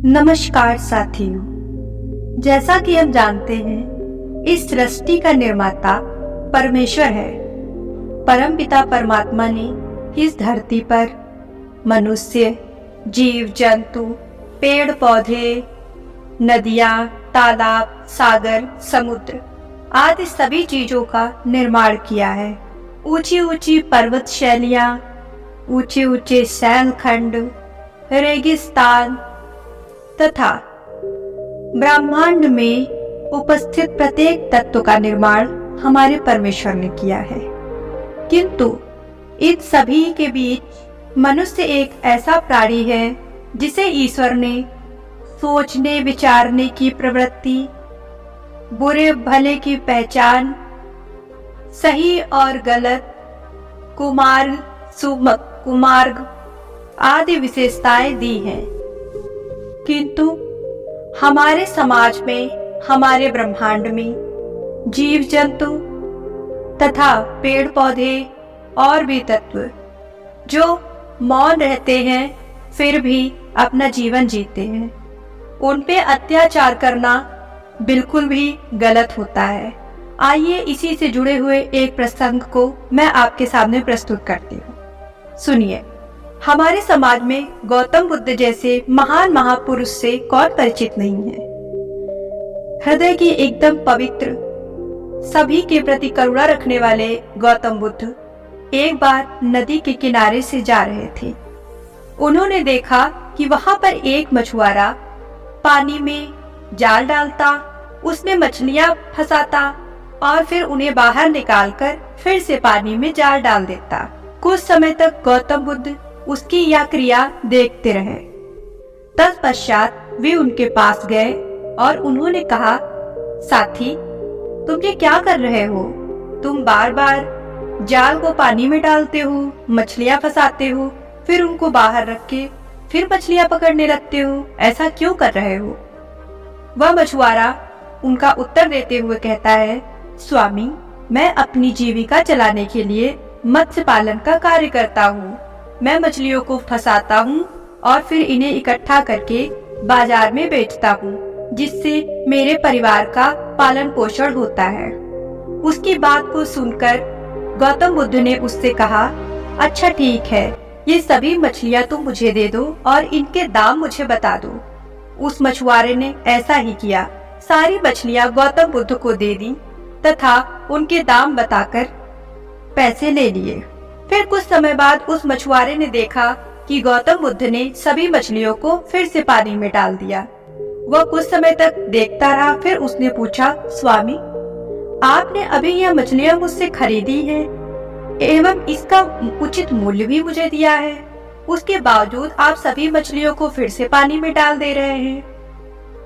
नमस्कार साथियों, जैसा कि हम जानते हैं इस सृष्टि का निर्माता परमेश्वर है। परमपिता परमात्मा ने इस धरती पर मनुष्य, जीव जंतु, पेड़ पौधे, नदियां, तालाब, सागर, समुद्र आदि सभी चीजों का निर्माण किया है। ऊंची ऊंची पर्वत शैलियां, ऊंचे ऊंचे शैलखंड, रेगिस्तान तथा ब्रह्मांड में उपस्थित प्रत्येक तत्व का निर्माण हमारे परमेश्वर ने किया है। किंतु इन सभी के बीच मनुष्य एक ऐसा प्राणी है जिसे ईश्वर ने सोचने विचारने की प्रवृत्ति, बुरे भले की पहचान, सही और गलत, कुमार्ग कुमार्ग आदि विशेषताएं दी हैं। किंतु हमारे समाज में, हमारे ब्रह्मांड में जीव जंतु तथा पेड़ पौधे और भी तत्व जो मौन रहते हैं फिर भी अपना जीवन जीते हैं, उन पे अत्याचार करना बिल्कुल भी गलत होता है। आइए इसी से जुड़े हुए एक प्रसंग को मैं आपके सामने प्रस्तुत करती हूँ। सुनिए। हमारे समाज में गौतम बुद्ध जैसे महान महापुरुष से कौन परिचित नहीं है। हृदय की एकदम पवित्र, सभी के प्रति करुणा रखने वाले गौतम बुद्ध एक बार नदी के किनारे से जा रहे थे। उन्होंने देखा कि वहां पर एक मछुआरा पानी में जाल डालता, उसमें मछलियां फंसाता और फिर उन्हें बाहर निकालकर फिर से पानी में जाल डाल देता। कुछ समय तक गौतम बुद्ध उसकी यह क्रिया देखते रहे। तत्पश्चात वे उनके पास गए और उन्होंने कहा, साथी, तुम ये क्या कर रहे हो? तुम बार बार जाल को पानी में डालते हो, मछलियां फंसाते हो, फिर उनको बाहर रख के फिर मछलियां पकड़ने लगते हो। ऐसा क्यों कर रहे हो? वह मछुआरा उनका उत्तर देते हुए कहता है, स्वामी, मैं अपनी जीविका चलाने के लिए मत्स्य पालन का कार्य करता हूँ। मैं मछलियों को फंसाता हूँ और फिर इन्हें इकट्ठा करके बाजार में बेचता हूँ, जिससे मेरे परिवार का पालन पोषण होता है। उसकी बात को सुनकर गौतम बुद्ध ने उससे कहा, अच्छा ठीक है, ये सभी मछलियाँ तुम मुझे दे दो और इनके दाम मुझे बता दो। उस मछुआरे ने ऐसा ही किया। सारी मछलियाँ गौतम बुद्ध को दे दी तथा उनके दाम बताकर पैसे ले लिए। फिर कुछ समय बाद उस मछुआरे ने देखा कि गौतम बुद्ध ने सभी मछलियों को फिर से पानी में डाल दिया। वह कुछ समय तक देखता रहा। फिर उसने पूछा, स्वामी, आपने अभी यह मछलियां मुझसे खरीदी हैं एवं इसका उचित मूल्य भी मुझे दिया है, उसके बावजूद आप सभी मछलियों को फिर से पानी में डाल दे रहे हैं।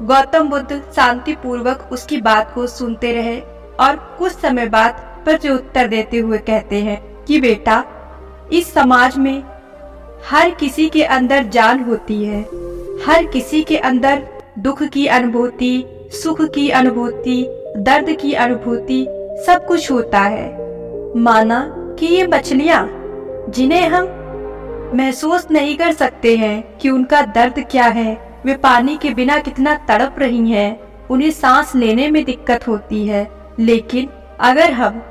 गौतम बुद्ध शांति पूर्वक उसकी बात को सुनते रहे और कुछ समय बाद प्रत्युत्तर देते हुए कहते हैं कि बेटा, इस समाज में हर किसी के अंदर जान होती है। हर किसी के अंदर दुख की अनुभूति, सुख की अनुभूति, दर्द की अनुभूति सब कुछ होता है। माना कि ये मछलियाँ जिन्हें हम महसूस नहीं कर सकते हैं कि उनका दर्द क्या है, वे पानी के बिना कितना तड़प रही हैं, उन्हें सांस लेने में दिक्कत होती है। लेकिन अगर हम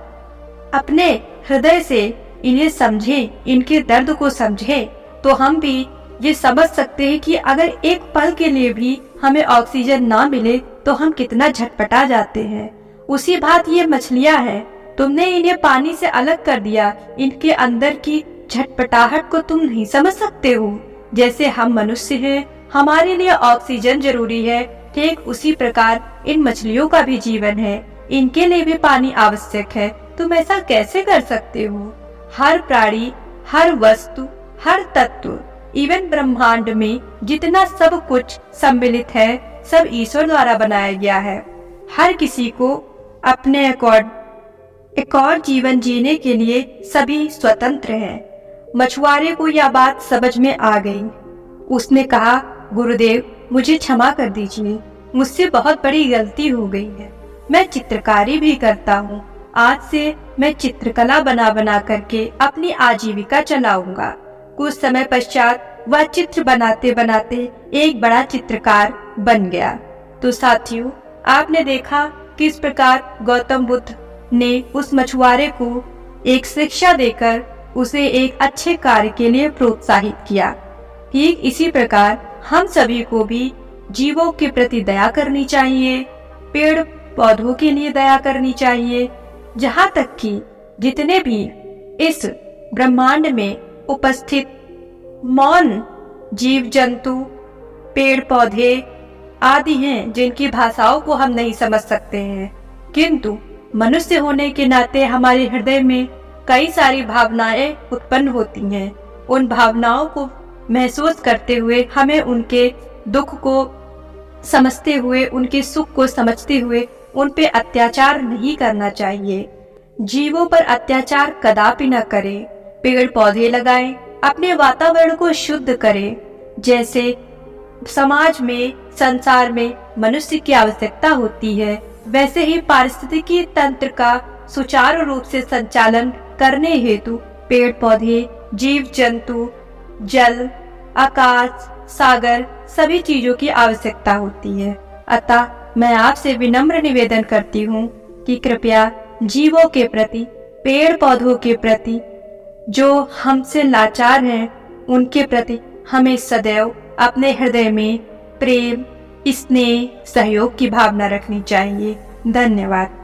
अपने हृदय से इन्हें समझें, इनके दर्द को समझें, तो हम भी ये समझ सकते हैं कि अगर एक पल के लिए भी हमें ऑक्सीजन ना मिले तो हम कितना झटपटा जाते हैं। उसी बात ये मछलियां हैं। तुमने इन्हें पानी से अलग कर दिया, इनके अंदर की झटपटाहट को तुम नहीं समझ सकते हो। जैसे हम मनुष्य हैं, हमारे लिए ऑक्सीजन जरूरी है, ठीक उसी प्रकार इन मछलियों का भी जीवन है, इनके लिए भी पानी आवश्यक है। तुम ऐसा कैसे कर सकते हो? हर प्राणी, हर वस्तु, हर तत्व, इवन ब्रह्मांड में जितना सब कुछ सम्मिलित है, सब ईश्वर द्वारा बनाया गया है। हर किसी को अपने एक और जीवन जीने के लिए सभी स्वतंत्र हैं। मछुआरे को यह बात समझ में आ गई। उसने कहा, गुरुदेव, मुझे क्षमा कर दीजिए, मुझसे बहुत बड़ी गलती हो गई है। मैं चित्रकारी भी करता हूँ। आज से मैं चित्रकला बना बना करके अपनी आजीविका चलाऊंगा। कुछ समय पश्चात वह चित्र बनाते बनाते एक बड़ा चित्रकार बन गया। तो साथियों, आपने देखा किस प्रकार गौतम बुद्ध ने उस मछुआरे को एक शिक्षा देकर उसे एक अच्छे कार्य के लिए प्रोत्साहित किया। ठीक इसी प्रकार हम सभी को भी जीवों के प्रति दया करनी चाहिए, पेड़ पौधों के लिए दया करनी चाहिए। जहाँ तक कि जितने भी इस ब्रह्मांड में उपस्थित मौन जीव जंतु, पेड़ पौधे आदि हैं, जिनकी भाषाओं को हम नहीं समझ सकते हैं, किंतु मनुष्य होने के नाते हमारे हृदय में कई सारी भावनाएं उत्पन्न होती हैं। उन भावनाओं को महसूस करते हुए हमें उनके दुख को समझते हुए, उनके सुख को समझते हुए उन पे अत्याचार नहीं करना चाहिए। जीवों पर अत्याचार कदापि न करें, पेड़ पौधे लगाएं, अपने वातावरण को शुद्ध करें। जैसे समाज में, संसार में मनुष्य की आवश्यकता होती है, वैसे ही पारिस्थितिकी तंत्र का सुचारू रूप से संचालन करने हेतु पेड़ पौधे, जीव जंतु, जल, आकाश, सागर सभी चीजों की आवश्यकता होती है। अतः मैं आपसे विनम्र निवेदन करती हूँ कि कृपया जीवों के प्रति, पेड़ पौधों के प्रति, जो हमसे लाचार हैं, उनके प्रति हमें सदैव अपने हृदय में प्रेम, स्नेह, सहयोग की भावना रखनी चाहिए। धन्यवाद।